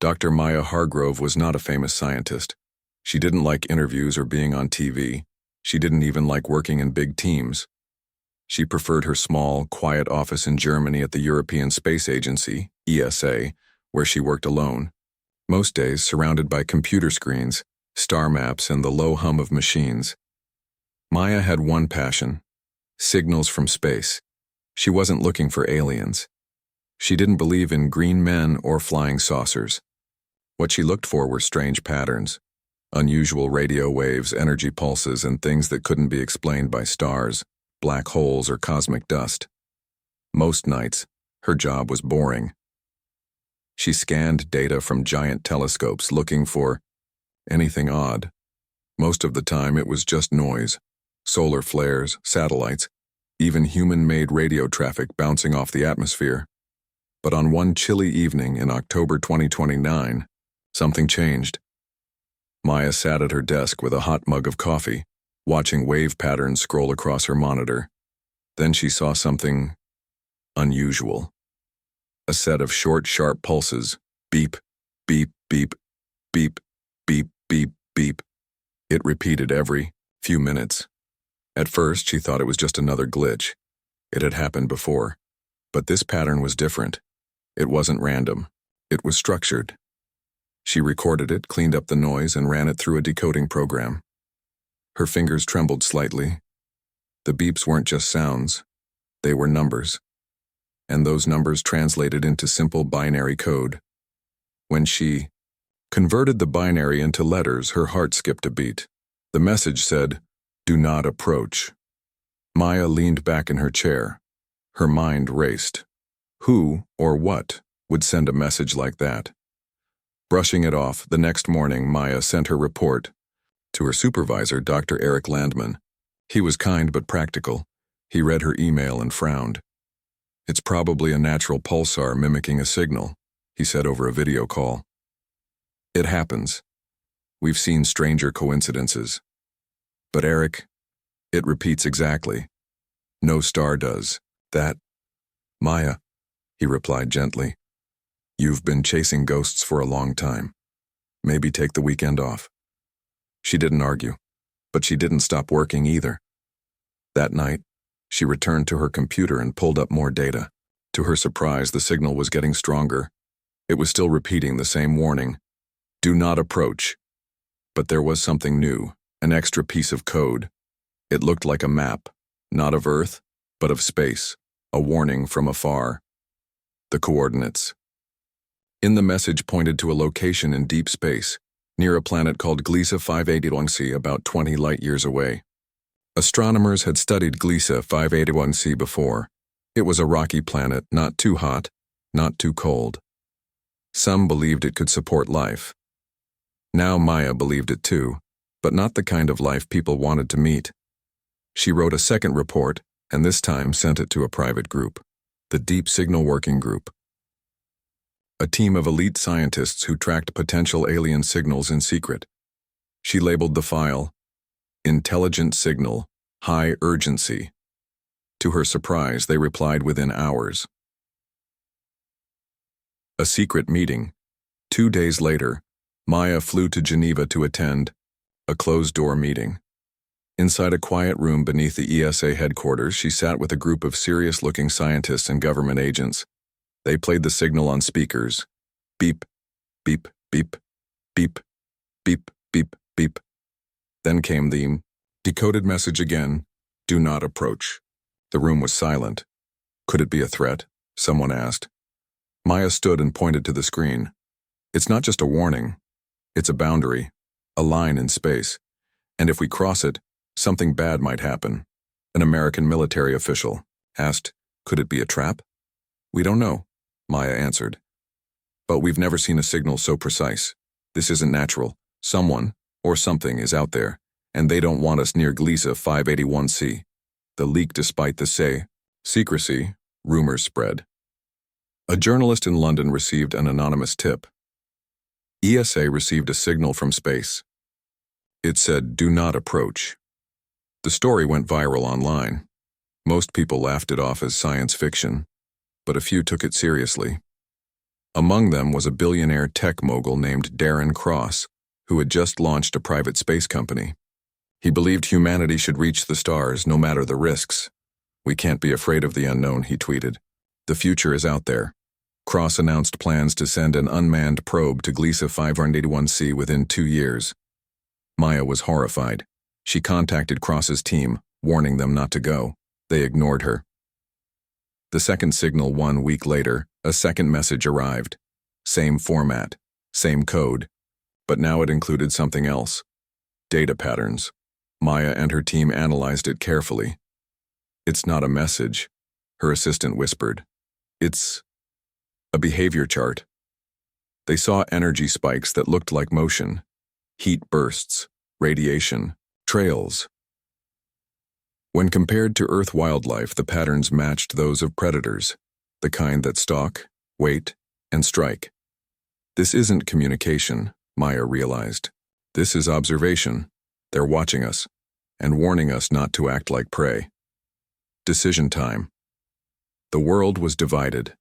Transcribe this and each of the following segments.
Dr. Maya Hargrove was not a famous scientist. She didn't like interviews or being on TV. She didn't even like working in big teams. She preferred her small, quiet office in Germany at the European Space Agency, ESA, where she worked alone. Most days surrounded by computer screens, star maps, and the low hum of machines. Maya had one passion: signals from space. She wasn't looking for aliens. She didn't believe in green men or flying saucers. What she looked for were strange patterns, unusual radio waves, energy pulses, and things that couldn't be explained by stars, black holes, or cosmic dust. Most nights, her job was boring. She scanned data from giant telescopes looking for anything odd. Most of the time it was just noise, solar flares, satellites, even human-made radio traffic bouncing off the atmosphere. But on one chilly evening in October 2029, something changed. Maya sat at her desk with a hot mug of coffee, watching wave patterns scroll across her monitor. Then she saw something unusual. A set of short, sharp pulses. Beep, beep, beep, beep, beep, beep, beep. It repeated every few minutes. At first, she thought it was just another glitch. It had happened before. But this pattern was different. It wasn't random. It was structured. She recorded it, cleaned up the noise, and ran it through a decoding program. Her fingers trembled slightly. The beeps weren't just sounds. They were numbers. And those numbers translated into simple binary code. When she converted the binary into letters, her heart skipped a beat. The message said, "Do not approach." Maya leaned back in her chair. Her mind raced. Who or what would send a message like that? Brushing it off, the next morning Maya sent her report to her supervisor, Dr. Eric Landman. He was kind but practical. He read her email and frowned. "It's probably a natural pulsar mimicking a signal," he said over a video call. "It happens. We've seen stranger coincidences. But Eric, it repeats exactly. No star does that." "Maya," he replied gently, "you've been chasing ghosts for a long time. Maybe take the weekend off." She didn't argue, but she didn't stop working either. That night, she returned to her computer and pulled up more data. To her surprise, the signal was getting stronger. It was still repeating the same warning: "Do not approach." But there was something new, an extra piece of code. It looked like a map, not of Earth, but of space, a warning from afar. The coordinates. In the message pointed to a location in deep space, near a planet called Gliese 581c, about 20 light-years away. Astronomers had studied Gliese 581c before. It was a rocky planet, not too hot, not too cold. Some believed it could support life. Now Maya believed it too, but not the kind of life people wanted to meet. She wrote a second report, and this time sent it to a private group, the Deep Signal Working Group, a team of elite scientists who tracked potential alien signals in secret. She labeled the file, "Intelligent Signal, High Urgency." To her surprise, they replied within hours. A secret meeting. 2 days later, Maya flew to Geneva to attend a closed-door meeting. Inside a quiet room beneath the ESA headquarters, she sat with a group of serious-looking scientists and government agents. They played the signal on speakers. Beep, beep, beep, beep, beep, beep, beep. Then came the decoded message again: "Do not approach." The room was silent. Could it be a threat? Someone asked. Maya stood and pointed to the screen. "It's not just a warning. It's a boundary, a line in space. And if we cross it, something bad might happen." An American military official asked, "Could it be a trap?" "We don't know," Maya answered. "But we've never seen a signal so precise. This isn't natural. Someone, or something, is out there, and they don't want us near Gliese 581c. The leak, despite the secrecy, rumors spread. A journalist in London received an anonymous tip. ESA received a signal from space. It said, "Do not approach." The story went viral online. Most people laughed it off as science fiction, but a few took it seriously. Among them was a billionaire tech mogul named Darren Cross, who had just launched a private space company. He believed humanity should reach the stars no matter the risks. "We can't be afraid of the unknown," he tweeted. "The future is out there." Cross announced plans to send an unmanned probe to Gliese 581c within 2 years. Maya was horrified. She contacted Cross's team, warning them not to go. They ignored her. The second signal 1 week later, a second message arrived. Same format, same code, but now it included something else. Data patterns. Maya and her team analyzed it carefully. "It's not a message," her assistant whispered. "It's a behavior chart." They saw energy spikes that looked like motion, heat bursts, radiation, trails. When compared to Earth wildlife, the patterns matched those of predators, the kind that stalk, wait, and strike. "This isn't communication," Maya realized. "This is observation. They're watching us, and warning us not to act like prey." Decision time. The world was divided.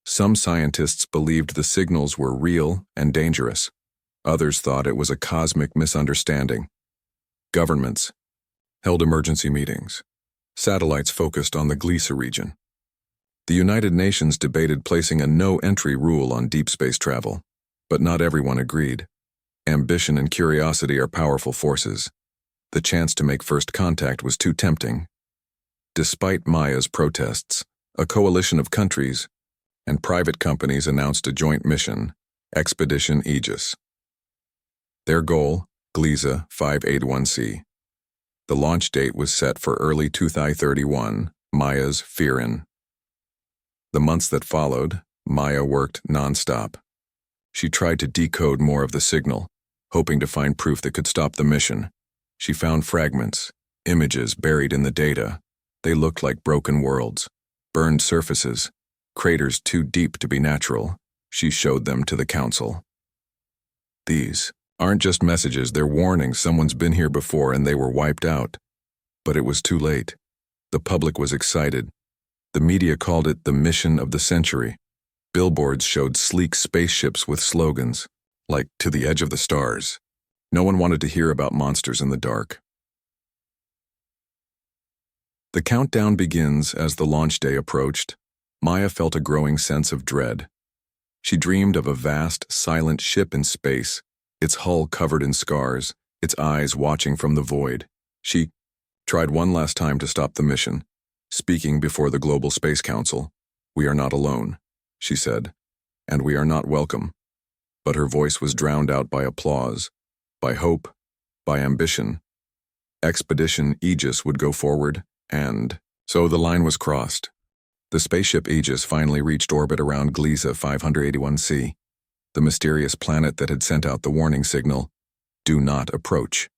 Some scientists believed the signals were real and dangerous. Others thought it was a cosmic misunderstanding. Governments held emergency meetings. Satellites focused on the Gliese region. The United Nations debated placing a no-entry rule on deep space travel, but not everyone agreed. Ambition and curiosity are powerful forces. The chance to make first contact was too tempting. Despite Maya's protests, a coalition of countries and private companies announced a joint mission, Expedition Aegis. Their goal, Gliese 581c. The launch date was set for early 2031, Maya's Fearin. The months that followed, Maya worked nonstop. She tried to decode more of the signal, hoping to find proof that could stop the mission. She found fragments, images buried in the data. They looked like broken worlds, burned surfaces, craters too deep to be natural. She showed them to the council. "These aren't just messages, they're warnings. Someone's been here before and they were wiped out." But it was too late. The public was excited. The media called it the mission of the century. Billboards showed sleek spaceships with slogans, like "To the edge of the stars." No one wanted to hear about monsters in the dark. The countdown begins as the launch day approached. Maya felt a growing sense of dread. She dreamed of a vast, silent ship in space, its hull covered in scars, its eyes watching from the void. She tried one last time to stop the mission, speaking before the Global Space Council. "We are not alone," she said, "and we are not welcome." But her voice was drowned out by applause, by hope, by ambition. Expedition Aegis would go forward, and so the line was crossed. The spaceship Aegis finally reached orbit around Gliese 581c, the mysterious planet that had sent out the warning signal, "Do not approach."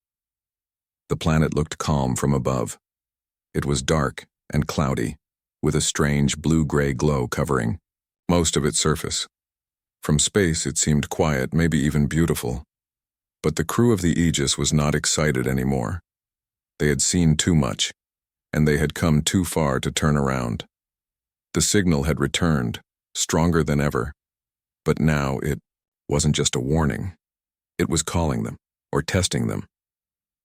The planet looked calm from above. It was dark and cloudy, with a strange blue-gray glow covering most of its surface. From space it seemed quiet, maybe even beautiful. But the crew of the Aegis was not excited anymore. They had seen too much, and they had come too far to turn around. The signal had returned, stronger than ever. But now it wasn't just a warning. It was calling them, or testing them.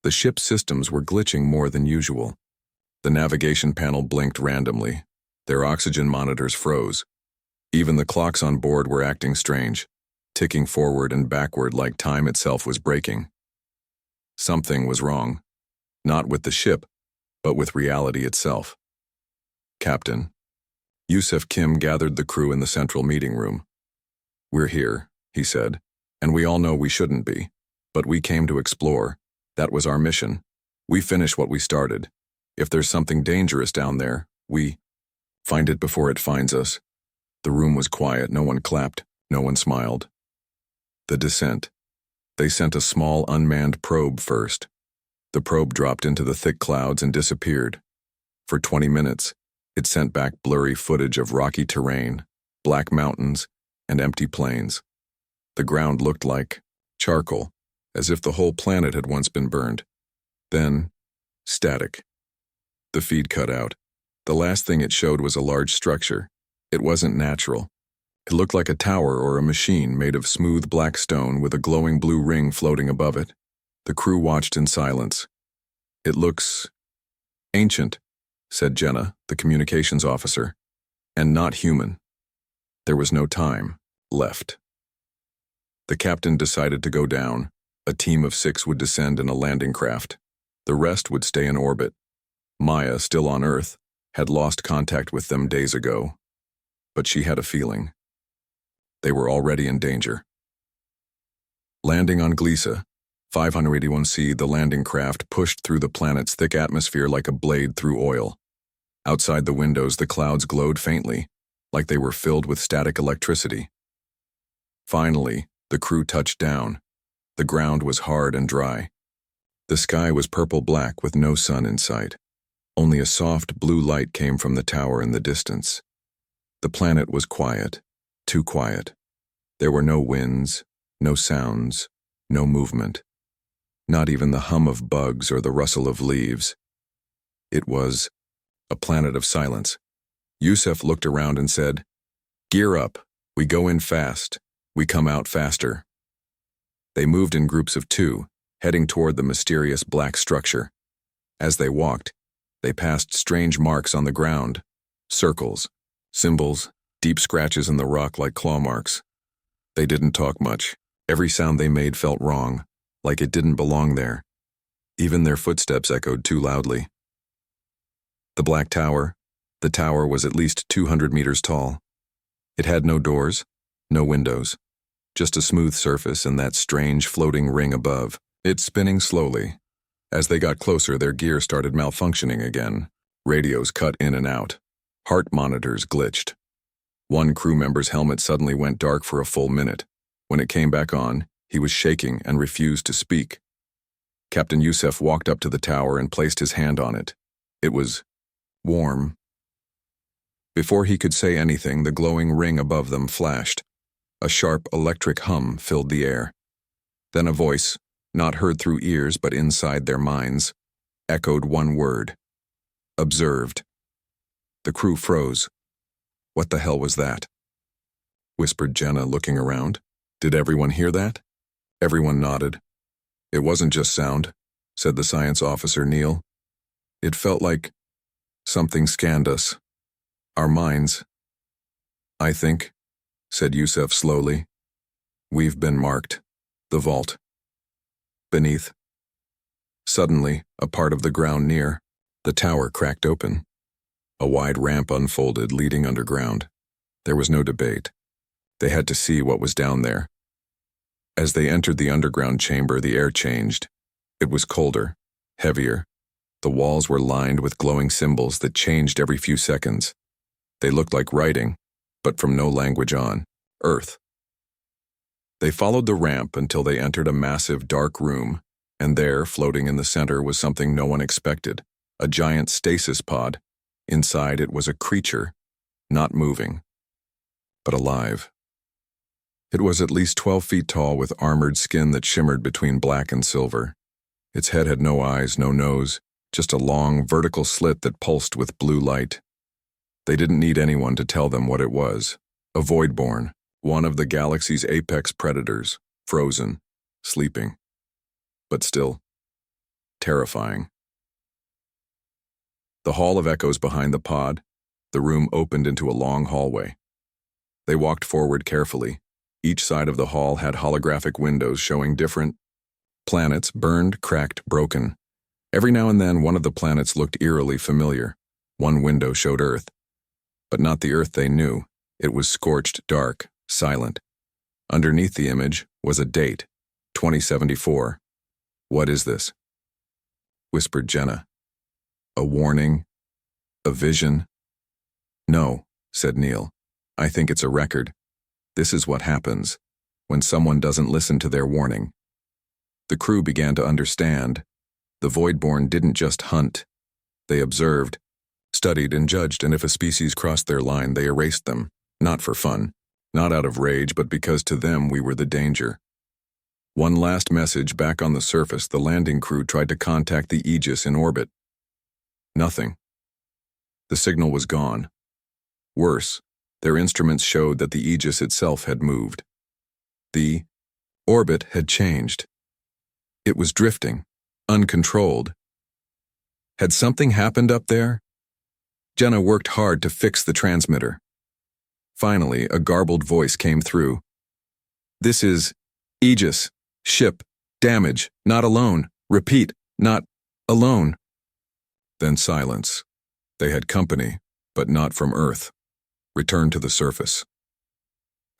The ship's systems were glitching more than usual. The navigation panel blinked randomly. Their oxygen monitors froze. Even the clocks on board were acting strange, ticking forward and backward like time itself was breaking. Something was wrong. Not with the ship, but with reality itself. Captain Yusef Kim gathered the crew in the central meeting room. "We're here," he said, "and we all know we shouldn't be. But we came to explore. That was our mission. We finish what we started. If there's something dangerous down there, we find it before it finds us." The room was quiet. No one clapped. No one smiled. The descent. They sent a small unmanned probe first. The probe dropped into the thick clouds and disappeared. For 20 minutes, it sent back blurry footage of rocky terrain, black mountains, and empty plains. The ground looked like charcoal, as if the whole planet had once been burned. Then, static. The feed cut out. The last thing it showed was a large structure. It wasn't natural. It looked like a tower or a machine made of smooth black stone with a glowing blue ring floating above it. The crew watched in silence. "It looks ancient," said Jenna, the communications officer, "and not human." There was no time left. The captain decided to go down. A team of 6 would descend in a landing craft. The rest would stay in orbit. Maya, still on Earth, had lost contact with them days ago. But she had a feeling. They were already in danger. Landing on Glisa, 581C, the landing craft pushed through the planet's thick atmosphere like a blade through oil. Outside the windows, the clouds glowed faintly, like they were filled with static electricity. Finally, the crew touched down. The ground was hard and dry. The sky was purple-black with no sun in sight. Only a soft blue light came from the tower in the distance. The planet was quiet, too quiet. There were no winds, no sounds, no movement. Not even the hum of bugs or the rustle of leaves. It was a planet of silence. Yusef looked around and said, "Gear up. We go in fast. We come out faster." They moved in groups of 2, heading toward the mysterious black structure. As they walked, they passed strange marks on the ground. Circles, symbols, deep scratches in the rock like claw marks. They didn't talk much. Every sound they made felt wrong, like it didn't belong there. Even their footsteps echoed too loudly. The black tower. The tower was at least 200 meters tall. It had no doors, no windows. Just a smooth surface and that strange floating ring above. It spinning slowly. As they got closer, their gear started malfunctioning again. Radios cut in and out. Heart monitors glitched. One crew member's helmet suddenly went dark for a full minute. When it came back on, he was shaking and refused to speak. Captain Yusef walked up to the tower and placed his hand on it. It was warm. Before he could say anything, the glowing ring above them flashed. A sharp electric hum filled the air. Then a voice, not heard through ears but inside their minds, echoed one word. Observed. The crew froze. What the hell was that? Whispered Jenna, looking around. Did everyone hear that? Everyone nodded. It wasn't just sound, said the science officer, Neil. It felt like something scanned us. Our minds. I think, said Yusef slowly. We've been marked. The vault. Beneath. Suddenly, a part of the ground near the tower cracked open. A wide ramp unfolded, leading underground. There was no debate. They had to see what was down there. As they entered the underground chamber, the air changed. It was colder, heavier. The walls were lined with glowing symbols that changed every few seconds. They looked like writing, but from no language on Earth. They followed the ramp until they entered a massive dark room, and there, floating in the center, was something no one expected, a giant stasis pod. Inside it was a creature, not moving, but alive. It was at least 12 feet tall with armored skin that shimmered between black and silver. Its head had no eyes, no nose, just a long, vertical slit that pulsed with blue light. They didn't need anyone to tell them what it was. A Voidborn, one of the galaxy's apex predators, frozen, sleeping. But still, terrifying. The Hall of Echoes behind the pod, the room opened into a long hallway. They walked forward carefully. Each side of the hall had holographic windows showing different planets, burned, cracked, broken. Every now and then, one of the planets looked eerily familiar. One window showed Earth. But not the Earth they knew. It was scorched, dark, silent. Underneath the image was a date, 2074. What is this? Whispered Jenna. A warning? A vision? No, said Neil. I think it's a record. This is what happens when someone doesn't listen to their warning. The crew began to understand. The Voidborn didn't just hunt. They observed, studied and judged, and if a species crossed their line, they erased them. Not for fun, not out of rage, but because to them we were the danger. One last message back on the surface, the landing crew tried to contact the Aegis in orbit. Nothing. The signal was gone. Worse, Their instruments showed that the Aegis itself had moved. The orbit had changed. It was drifting, uncontrolled. Had something happened up there? Jenna worked hard to fix the transmitter. Finally, a garbled voice came through. "This is Aegis, ship, damage, not alone. Repeat, not alone." Then silence. They had company, but not from Earth. Return to the surface.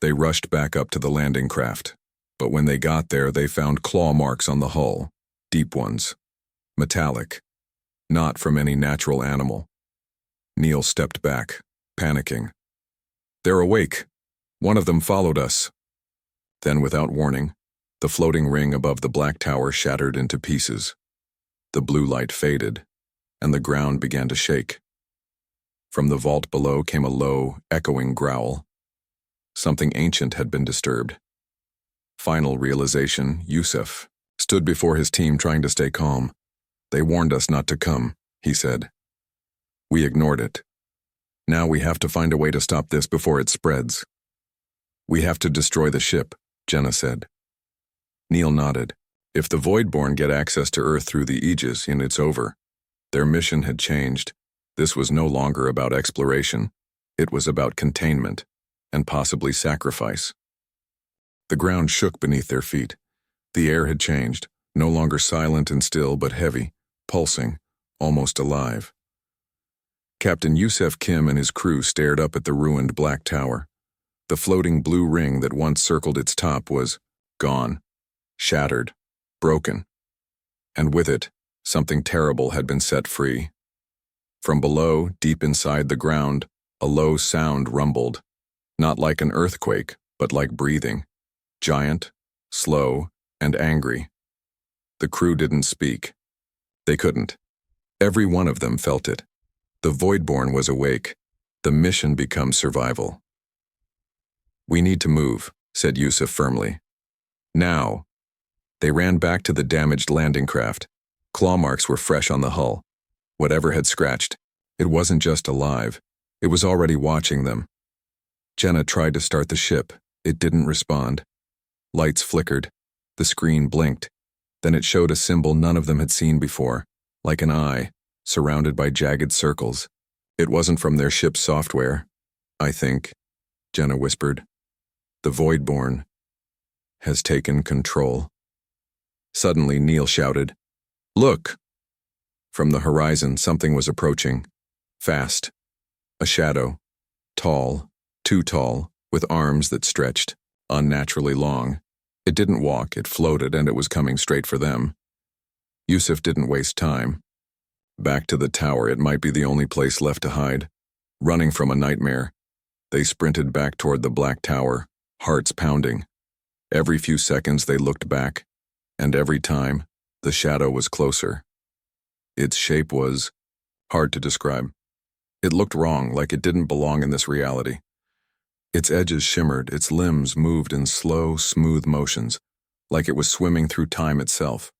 They rushed back up to the landing craft, but when they got there, they found claw marks on the hull, deep ones, metallic, not from any natural animal. Neil stepped back, panicking. "They're awake. One of them followed us." Then, without warning, the floating ring above the black tower shattered into pieces. The blue light faded, and the ground began to shake. From the vault below came a low, echoing growl. Something ancient had been disturbed. Final realization, Yusuf stood before his team trying to stay calm. "They warned us not to come," he said. "We ignored it. Now we have to find a way to stop this before it spreads." "We have to destroy the ship," Jenna said. Neil nodded. If the Voidborn get access to Earth through the Aegis, and it's over. Their mission had changed. This was no longer about exploration. It was about containment, and possibly sacrifice. The ground shook beneath their feet. The air had changed, no longer silent and still, but heavy, pulsing, almost alive. Captain Yusuf Kim and his crew stared up at the ruined black tower. The floating blue ring that once circled its top was gone, shattered, broken. And with it, something terrible had been set free. From below, deep inside the ground, a low sound rumbled, not like an earthquake, but like breathing, giant, slow, and angry. The crew didn't speak. They couldn't. Every one of them felt it. The Voidborn was awake. The mission becomes survival. "We need to move," said Yusuf firmly. "Now." They ran back to the damaged landing craft. Claw marks were fresh on the hull. Whatever had scratched, it wasn't just alive. It was already watching them. Jenna tried to start the ship. It didn't respond. Lights flickered. The screen blinked. Then it showed a symbol none of them had seen before, like an eye, surrounded by jagged circles. "It wasn't from their ship's software, I think," Jenna whispered. "The Voidborn has taken control." Suddenly, Neil shouted, "Look!" From the horizon, something was approaching. Fast. A shadow. Tall. Too tall, with arms that stretched, unnaturally long. It didn't walk, it floated, and it was coming straight for them. Yusuf didn't waste time. Back to the tower, it might be the only place left to hide. Running from a nightmare, they sprinted back toward the black tower, hearts pounding. Every few seconds they looked back, and every time, the shadow was closer. Its shape was hard to describe. It looked wrong, like it didn't belong in this reality. Its edges shimmered, its limbs moved in slow, smooth motions, like it was swimming through time itself.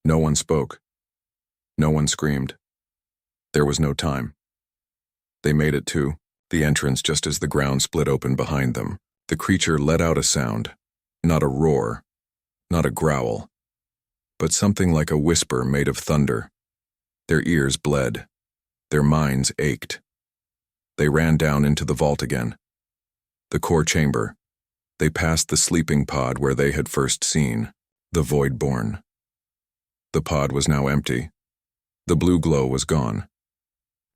No one spoke. No one screamed. There was no time. They made it to the entrance just as the ground split open behind them. The creature let out a sound, not a roar, not a growl, but something like a whisper made of thunder. Their ears bled. Their minds ached. They ran down into the vault again. The core chamber. They passed the sleeping pod where they had first seen the Voidborn. The pod was now empty. The blue glow was gone.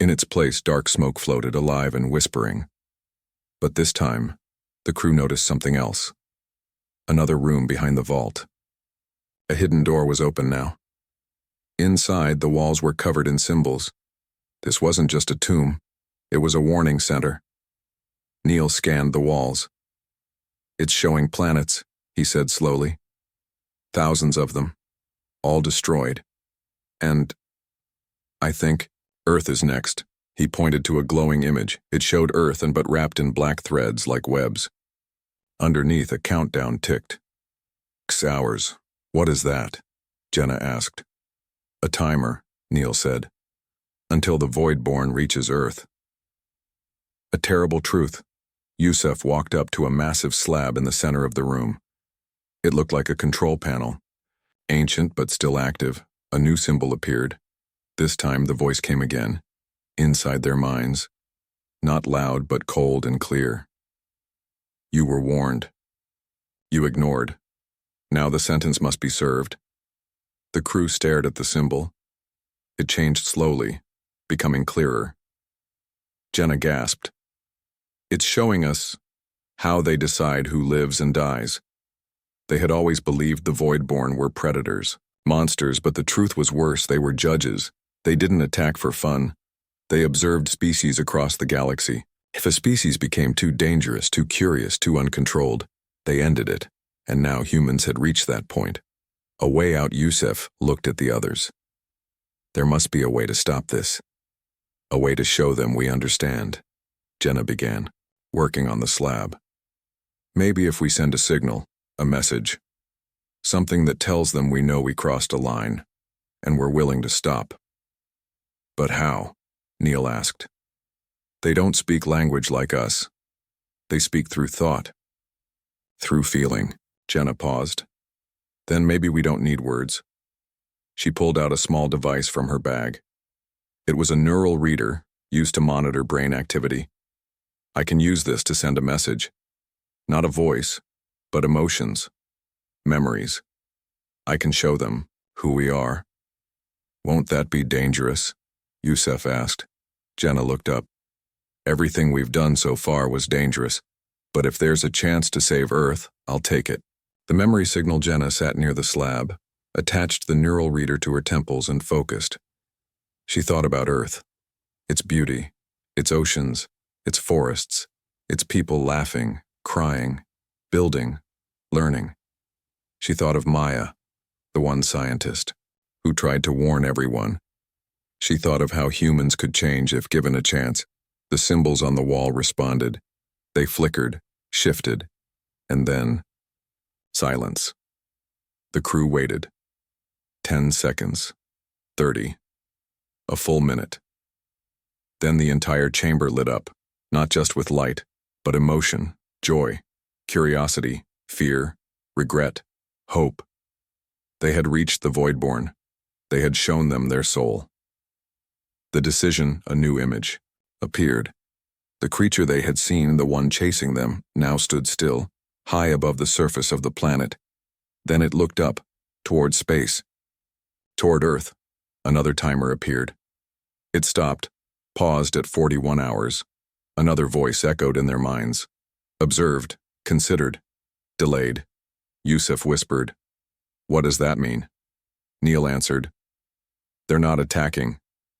In its place, dark smoke floated, alive and whispering. But this time, the crew noticed something else. Another room behind the vault. A hidden door was open now. Inside, the walls were covered in symbols. This wasn't just a tomb. It was a warning center. Neil scanned the walls. "It's showing planets," he said slowly. "Thousands of them, all destroyed. And I think Earth is next." He pointed to a glowing image. It showed Earth but wrapped in black threads like webs. Underneath, a countdown ticked. 6 hours. "What is that?" Jenna asked. "A timer," Neil said. "Until the Voidborn reaches Earth." A terrible truth, Yusuf walked up to a massive slab in the center of the room. It looked like a control panel. Ancient but still active, a new symbol appeared. This time the voice came again, inside their minds. Not loud but cold and clear. You were warned. You ignored. Now the sentence must be served. The crew stared at the symbol. It changed slowly, becoming clearer. Jenna gasped. It's showing us how they decide who lives and dies. They had always believed the Voidborn were predators, monsters, but the truth was worse. They were judges. They didn't attack for fun. They observed species across the galaxy. If a species became too dangerous, too curious, too uncontrolled, they ended it. And now humans had reached that point. A way out. Yusuf looked at the others. There must be a way to stop this. A way to show them we understand. Jenna began, working on the slab. Maybe if we send a signal, a message, something that tells them we know we crossed a line, and we're willing to stop. But how? Neil asked. They don't speak language like us. They speak through thought. Through feeling. Jenna paused. Then maybe we don't need words. She pulled out a small device from her bag. It was a neural reader used to monitor brain activity. I can use this to send a message. Not a voice, but emotions, memories. I can show them who we are. Won't that be dangerous? Yusuf asked. Jenna looked up. Everything we've done so far was dangerous, but if there's a chance to save Earth, I'll take it. The memory signal. Jenna sat near the slab, attached the neural reader to her temples and focused. She thought about Earth, its beauty, its oceans, its forests, its people laughing, crying, building, learning. She thought of Maya, the one scientist, who tried to warn everyone. She thought of how humans could change if given a chance. The symbols on the wall responded. They flickered, shifted, and then silence. The crew waited. 10 seconds. 30. A full minute. Then the entire chamber lit up, not just with light, but emotion, joy, curiosity, fear, regret, hope. They had reached the Voidborn. They had shown them their soul. The decision, a new image, appeared. The creature they had seen, the one chasing them, now stood still, high above the surface of the planet. Then it looked up, toward space. Toward Earth. Another timer appeared. It stopped, paused at 41 hours. Another voice echoed in their minds. Observed, considered, delayed. Yusuf whispered, "What does that mean?" Neil answered, "They're not attacking.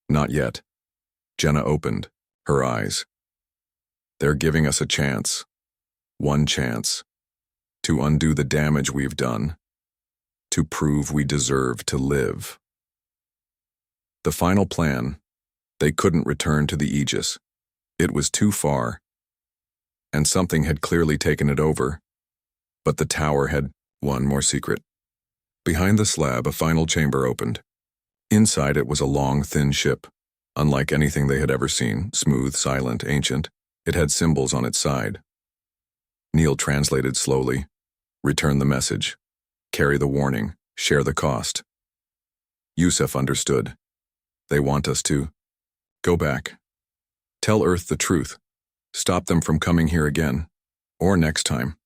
Not yet." Jenna opened, her eyes. "They're giving us a chance. One chance. To undo the damage we've done. To prove we deserve to live." The final plan. They couldn't return to the Aegis. It was too far. And something had clearly taken it over. But the tower had one more secret. Behind the slab, a final chamber opened. Inside it was a long, thin ship. Unlike anything they had ever seen, smooth, silent, ancient, it had symbols on its side. Neil translated slowly. Return the message. Carry the warning. Share the cost. Yusuf understood. They want us to go back. Tell Earth the truth. Stop them from coming here again. Or next time.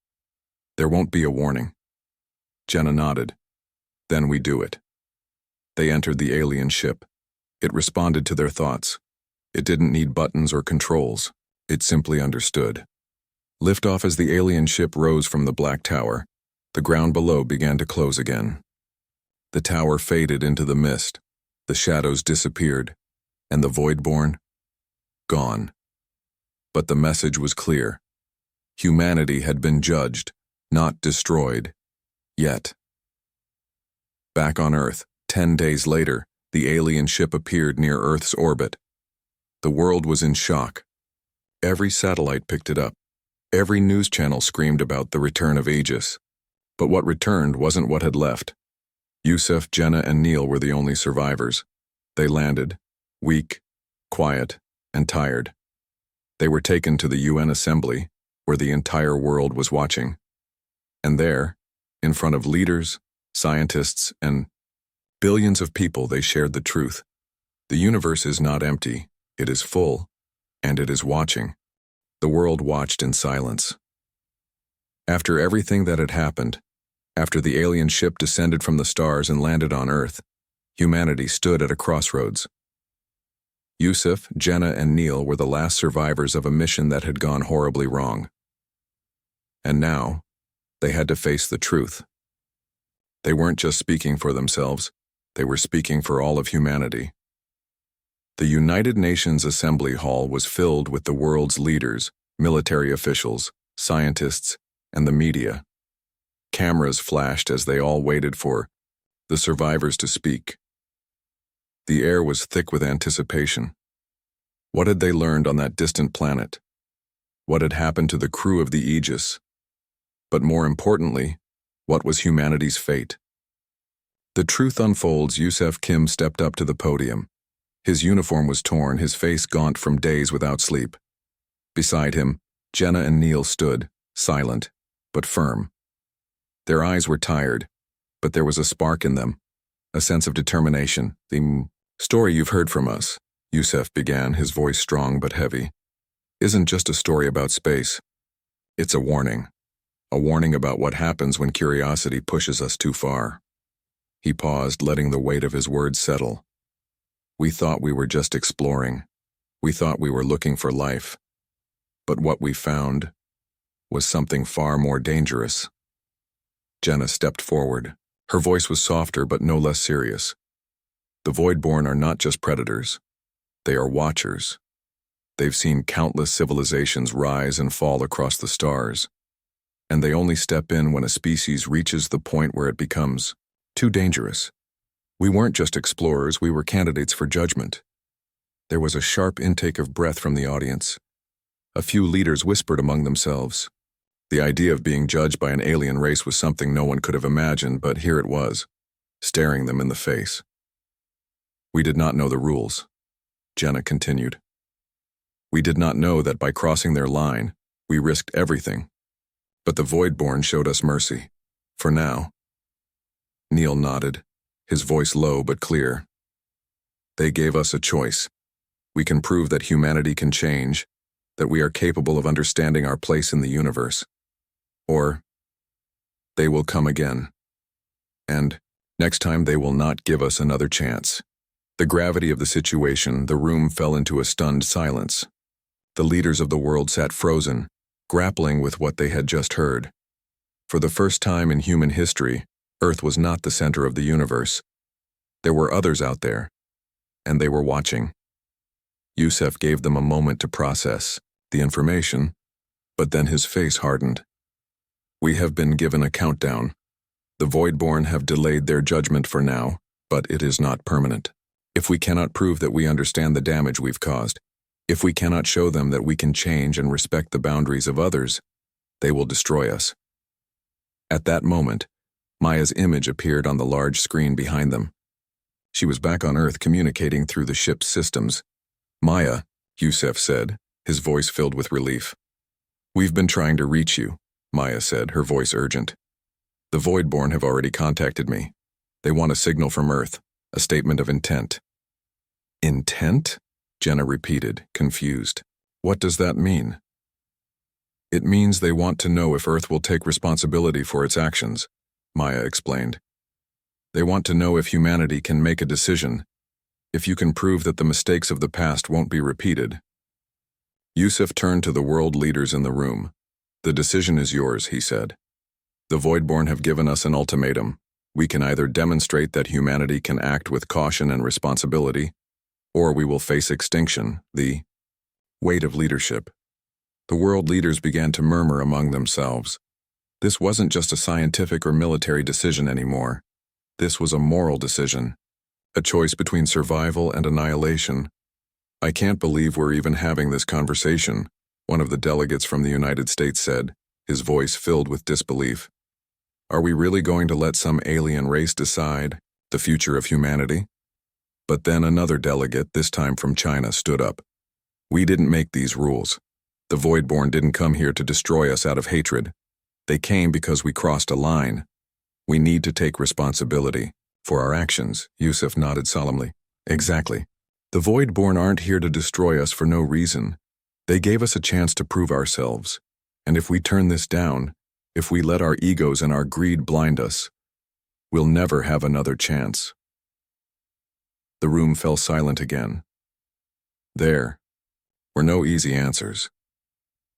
There won't be a warning. Jenna nodded. Then we do it. They entered the alien ship. It responded to their thoughts. It didn't need buttons or controls. It simply understood. Liftoff. As the alien ship rose from the black tower, the ground below began to close again. The tower faded into the mist. The shadows disappeared. And the Voidborn? Gone. But the message was clear. Humanity had been judged, not destroyed. Yet. Back on Earth, 10 days later, the alien ship appeared near Earth's orbit. The world was in shock. Every satellite picked it up. Every news channel screamed about the return of Aegis. But what returned wasn't what had left. Yusuf, Jenna, and Neil were the only survivors. They landed, weak, quiet, and tired. They were taken to the UN assembly, where the entire world was watching. And there, in front of leaders, scientists, and billions of people, they shared the truth. The universe is not empty, it is full, and it is watching. The world watched in silence. After everything that had happened, after the alien ship descended from the stars and landed on Earth, humanity stood at a crossroads. Yusuf, Jenna, and Neil were the last survivors of a mission that had gone horribly wrong. And now, they had to face the truth. They weren't just speaking for themselves, they were speaking for all of humanity. The United Nations Assembly Hall was filled with the world's leaders, military officials, scientists, and the media. Cameras flashed as they all waited for the survivors to speak. The air was thick with anticipation. What had they learned on that distant planet? What had happened to the crew of the Aegis? But more importantly, what was humanity's fate? The truth unfolds. Yusuf Kim stepped up to the podium. His uniform was torn, his face gaunt from days without sleep. Beside him, Jenna and Neil stood, silent, but firm. Their eyes were tired, but there was a spark in them, a sense of determination. The story you've heard from us, Yusuf began, his voice strong but heavy, isn't just a story about space. It's a warning about what happens when curiosity pushes us too far. He paused, letting the weight of his words settle. We thought we were just exploring. We thought we were looking for life. But what we found was something far more dangerous. Jenna stepped forward. Her voice was softer but no less serious. The Voidborn are not just predators. They are watchers. They've seen countless civilizations rise and fall across the stars. And they only step in when a species reaches the point where it becomes too dangerous. We weren't just explorers, we were candidates for judgment. There was a sharp intake of breath from the audience. A few leaders whispered among themselves. The idea of being judged by an alien race was something no one could have imagined, but here it was, staring them in the face. We did not know the rules, Jenna continued. We did not know that by crossing their line, we risked everything. But the Voidborn showed us mercy. For now. Neil nodded, his voice low but clear. They gave us a choice. We can prove that humanity can change, that we are capable of understanding our place in the universe. Or, they will come again. And, next time they will not give us another chance. The gravity of the situation, the room fell into a stunned silence. The leaders of the world sat frozen, grappling with what they had just heard. For the first time in human history, Earth was not the center of the universe. There were others out there, and they were watching. Yusuf gave them a moment to process the information, but then his face hardened. We have been given a countdown. The Voidborn have delayed their judgment for now, but it is not permanent. If we cannot prove that we understand the damage we've caused, if we cannot show them that we can change and respect the boundaries of others, they will destroy us. At that moment, Maya's image appeared on the large screen behind them. She was back on Earth communicating through the ship's systems. Maya, Yusuf said, his voice filled with relief. We've been trying to reach you, Maya said, her voice urgent. The Voidborn have already contacted me. They want a signal from Earth, a statement of intent. Intent? Jenna repeated, confused. What does that mean? It means they want to know if Earth will take responsibility for its actions, Maya explained. They want to know if humanity can make a decision, if you can prove that the mistakes of the past won't be repeated. Yusuf turned to the world leaders in the room. The decision is yours, he said. The Voidborn have given us an ultimatum. We can either demonstrate that humanity can act with caution and responsibility, or we will face extinction, the weight of leadership. The world leaders began to murmur among themselves. This wasn't just a scientific or military decision anymore. This was a moral decision, a choice between survival and annihilation. I can't believe we're even having this conversation, one of the delegates from the United States said, his voice filled with disbelief. Are we really going to let some alien race decide the future of humanity? But then another delegate, this time from China, stood up. We didn't make these rules. The Voidborn didn't come here to destroy us out of hatred. They came because we crossed a line. We need to take responsibility for our actions, Yusuf nodded solemnly. Exactly. The Voidborn aren't here to destroy us for no reason. They gave us a chance to prove ourselves. And if we turn this down, if we let our egos and our greed blind us, we'll never have another chance. The room fell silent again. There were no easy answers.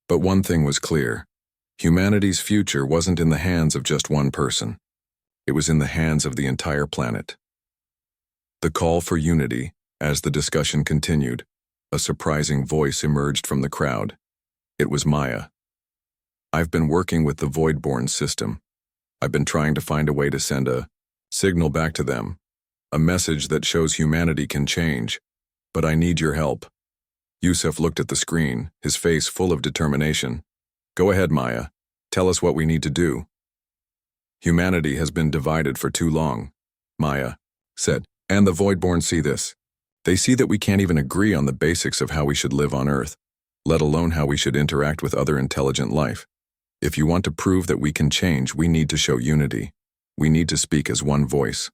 But one thing was clear. Humanity's future wasn't in the hands of just one person. It was in the hands of the entire planet. The call for unity, as the discussion continued, a surprising voice emerged from the crowd. It was Maya. I've been working with the Voidborn system. I've been trying to find a way to send a signal back to them, a message that shows humanity can change, but I need your help. Yusuf looked at the screen, his face full of determination. Go ahead, Maya. Tell us what we need to do. Humanity has been divided for too long, Maya said, and the Voidborn see this. They see that we can't even agree on the basics of how we should live on Earth, let alone how we should interact with other intelligent life. If you want to prove that we can change, we need to show unity. We need to speak as one voice.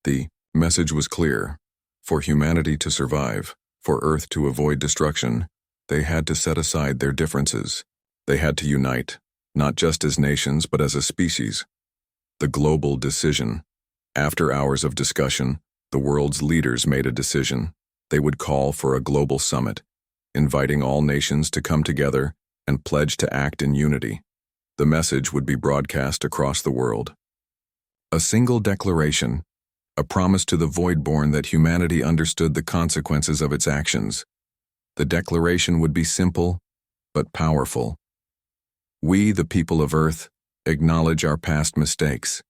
The message was clear. For humanity to survive, for Earth to avoid destruction, they had to set aside their differences. They had to unite, not just as nations but as a species. The global decision. After hours of discussion, the world's leaders made a decision. They would call for a global summit, inviting all nations to come together and pledge to act in unity. The message would be broadcast across the world. A single declaration, a promise to the Voidborn that humanity understood the consequences of its actions. The declaration would be simple, but powerful. We, the people of Earth, acknowledge our past mistakes.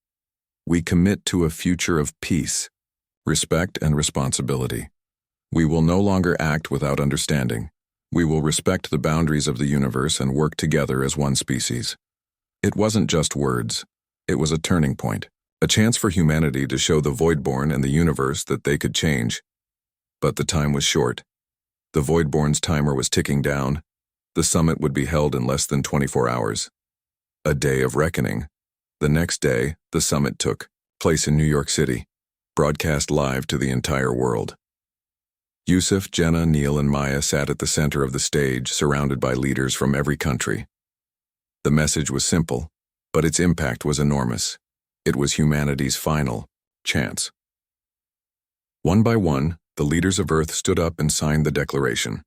We commit to a future of peace, respect, and responsibility. We will no longer act without understanding. We will respect the boundaries of the universe and work together as one species. It wasn't just words. It was a turning point. A chance for humanity to show the Voidborn and the universe that they could change. But the time was short. The Voidborn's timer was ticking down. The summit would be held in less than 24 hours. A day of reckoning. The next day, the summit took place in New York City, broadcast live to the entire world. Yusuf, Jenna, Neil, and Maya sat at the center of the stage, surrounded by leaders from every country. The message was simple, but its impact was enormous. It was humanity's final chance. One by one, the leaders of Earth stood up and signed the declaration.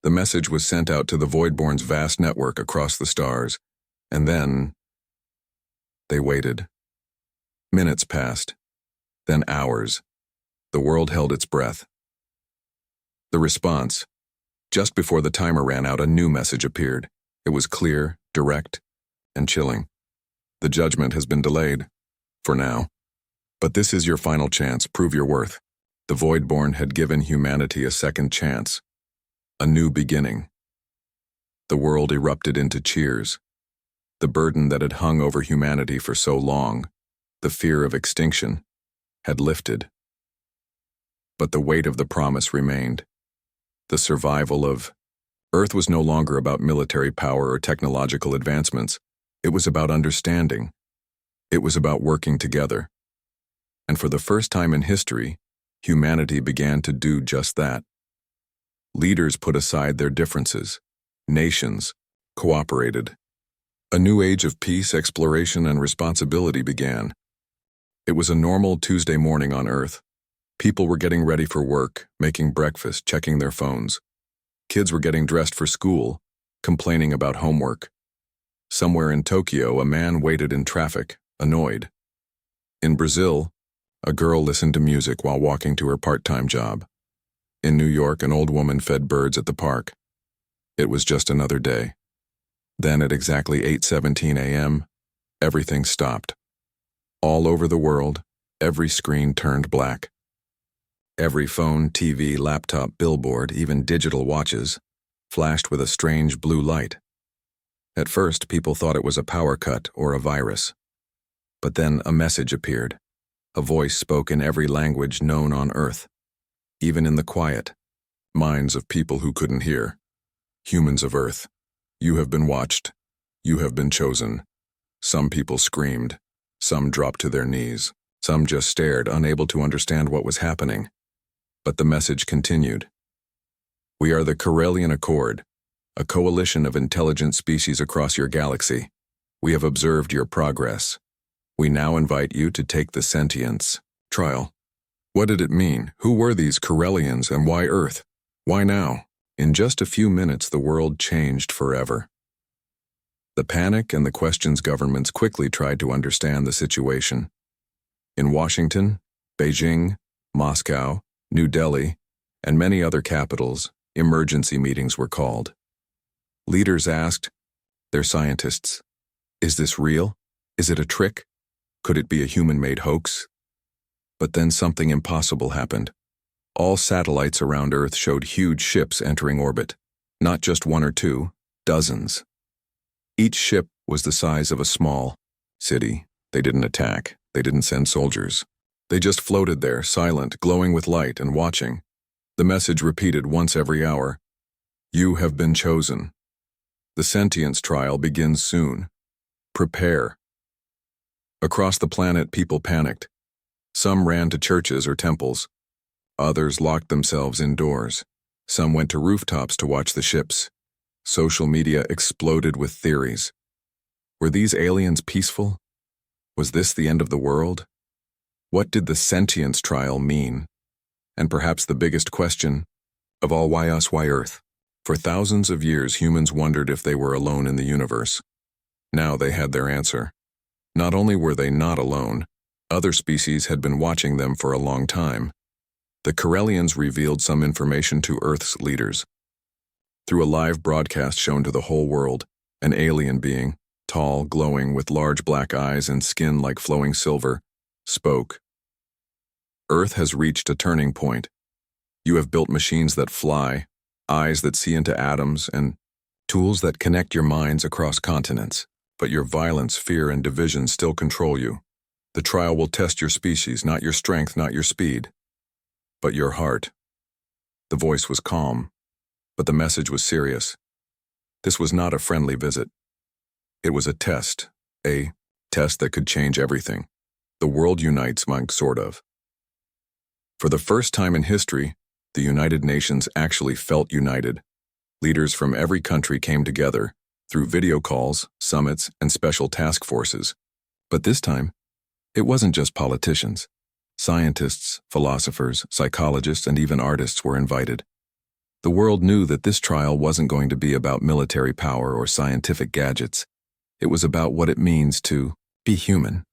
The message was sent out to the Voidborn's vast network across the stars, and then they waited. Minutes passed, then hours. The world held its breath. The response. Just before the timer ran out, a new message appeared. It was clear, direct, and chilling. The judgment has been delayed, for now. But this is your final chance. Prove your worth. The Voidborn had given humanity a second chance. A new beginning. The world erupted into cheers. The burden that had hung over humanity for so long, the fear of extinction, had lifted. But the weight of the promise remained. The survival of Earth was no longer about military power or technological advancements. It was about understanding. It was about working together. And for the first time in history, humanity began to do just that. Leaders put aside their differences. Nations cooperated. A new age of peace, exploration, and responsibility began. It was a normal Tuesday morning on Earth. People were getting ready for work, making breakfast, checking their phones. Kids were getting dressed for school, complaining about homework. Somewhere in Tokyo, a man waited in traffic, annoyed. In Brazil, a girl listened to music while walking to her part-time job. In New York, an old woman fed birds at the park. It was just another day. Then at exactly 8:17 a.m., everything stopped. All over the world, every screen turned black. Every phone, TV, laptop, billboard, even digital watches, flashed with a strange blue light. At first, people thought it was a power cut or a virus. But then a message appeared. A voice spoke in every language known on Earth. Even in the quiet, minds of people who couldn't hear. Humans of Earth, you have been watched. You have been chosen. Some people screamed. Some dropped to their knees. Some just stared, unable to understand what was happening. But the message continued. We are the Corellian Accord, a coalition of intelligent species across your galaxy. We have observed your progress. We now invite you to take the sentience trial. What did it mean? Who were these Corellians and why Earth? Why now? In just a few minutes, the world changed forever. The panic and the questions governments quickly tried to understand the situation. In Washington, Beijing, Moscow, New Delhi, and many other capitals, emergency meetings were called. Leaders asked their scientists, is this real? Is it a trick? Could it be a human-made hoax? But then something impossible happened. All satellites around Earth showed huge ships entering orbit. Not just one or two, dozens. Each ship was the size of a small city. They didn't attack. They didn't send soldiers. They just floated there, silent, glowing with light and watching. The message repeated once every hour. You have been chosen. The sentience trial begins soon. Prepare. Across the planet, people panicked. Some ran to churches or temples. Others locked themselves indoors. Some went to rooftops to watch the ships. Social media exploded with theories. Were these aliens peaceful? Was this the end of the world? What did the sentience trial mean? And perhaps the biggest question of all, why us, why Earth? For thousands of years, humans wondered if they were alone in the universe. Now they had their answer. Not only were they not alone, other species had been watching them for a long time. The Corellians revealed some information to Earth's leaders. Through a live broadcast shown to the whole world, an alien being, tall, glowing, with large black eyes and skin like flowing silver, spoke. Earth has reached a turning point. You have built machines that fly, eyes that see into atoms, and tools that connect your minds across continents. But your violence, fear, and division still control you. The trial will test your species, not your strength, not your speed, but your heart. The voice was calm, but the message was serious. This was not a friendly visit. It was a test that could change everything. The world unites, Monk, sort of. For the first time in history, the United Nations actually felt united. Leaders from every country came together through video calls, summits, and special task forces. But this time, it wasn't just politicians. Scientists, philosophers, psychologists, and even artists were invited. The world knew that this trial wasn't going to be about military power or scientific gadgets. It was about what it means to be human.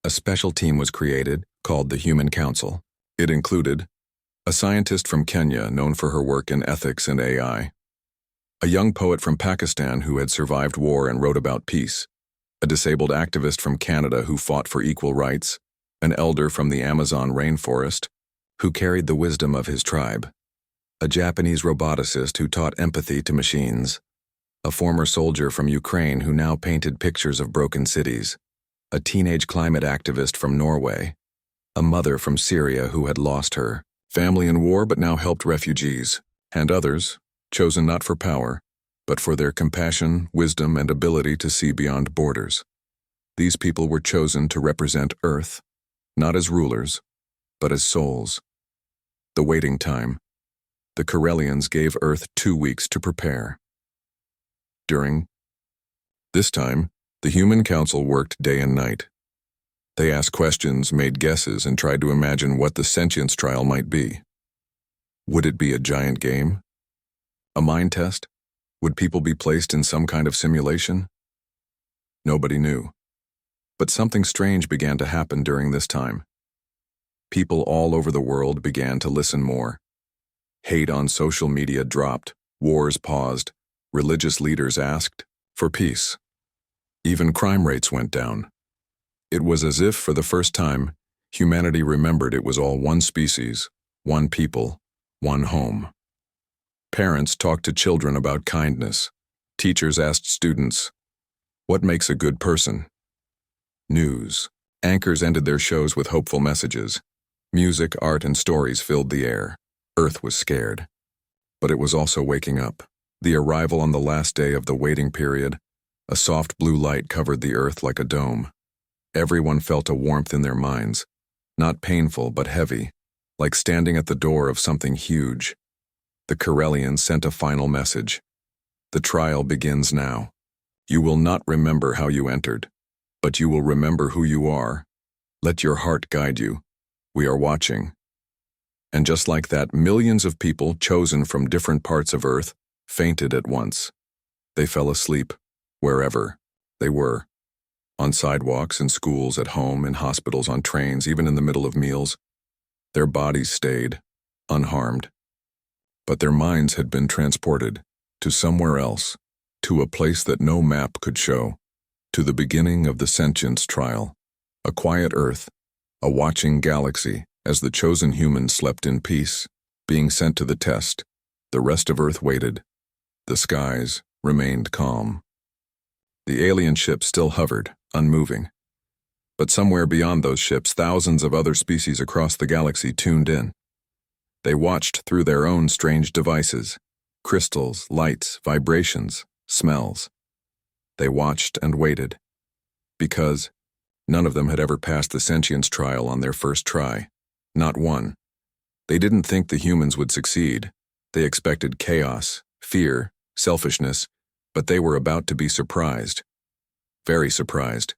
A special team was created called the Human Council. It included a scientist from Kenya known for her work in ethics and AI, a young poet from Pakistan who had survived war and wrote about peace, a disabled activist from Canada who fought for equal rights, an elder from the Amazon rainforest who carried the wisdom of his tribe, a Japanese roboticist who taught empathy to machines, a former soldier from Ukraine who now painted pictures of broken cities, a teenage climate activist from Norway, a mother from Syria who had lost her family in war but now helped refugees, and others, chosen not for power, but for their compassion, wisdom, and ability to see beyond borders. These people were chosen to represent Earth, not as rulers, but as souls. The waiting time. The Corellians gave Earth 2 weeks to prepare. During this time, the Human Council worked day and night. They asked questions, made guesses, and tried to imagine what the sentience trial might be. Would it be a giant game? A mind test? Would people be placed in some kind of simulation? Nobody knew. But something strange began to happen during this time. People all over the world began to listen more. Hate on social media dropped, wars paused, religious leaders asked for peace. Even crime rates went down. It was as if, for the first time, humanity remembered it was all one species, one people, one home. Parents talked to children about kindness. Teachers asked students, what makes a good person? News. Anchors ended their shows with hopeful messages. Music, art, and stories filled the air. Earth was scared. But it was also waking up. The arrival on the last day of the waiting period, a soft blue light covered the earth like a dome. Everyone felt a warmth in their minds, not painful but heavy, like standing at the door of something huge. The Corellians sent a final message. The trial begins now. You will not remember how you entered, but you will remember who you are. Let your heart guide you. We are watching. And just like that, millions of people chosen from different parts of Earth fainted at once. They fell asleep, wherever they were. On sidewalks, in schools, at home, in hospitals, on trains, even in the middle of meals. Their bodies stayed, unharmed. But their minds had been transported to somewhere else, to a place that no map could show, to the beginning of the sentience trial. A quiet Earth, a watching galaxy, as the chosen humans slept in peace, being sent to the test. The rest of Earth waited. The skies remained calm. The alien ships still hovered, unmoving. But somewhere beyond those ships, thousands of other species across the galaxy tuned in. They watched through their own strange devices, crystals, lights, vibrations, smells. They watched and waited, because none of them had ever passed the sentience trial on their first try. Not one. They didn't think the humans would succeed. They expected chaos, fear, selfishness, but they were about to be surprised. Very surprised.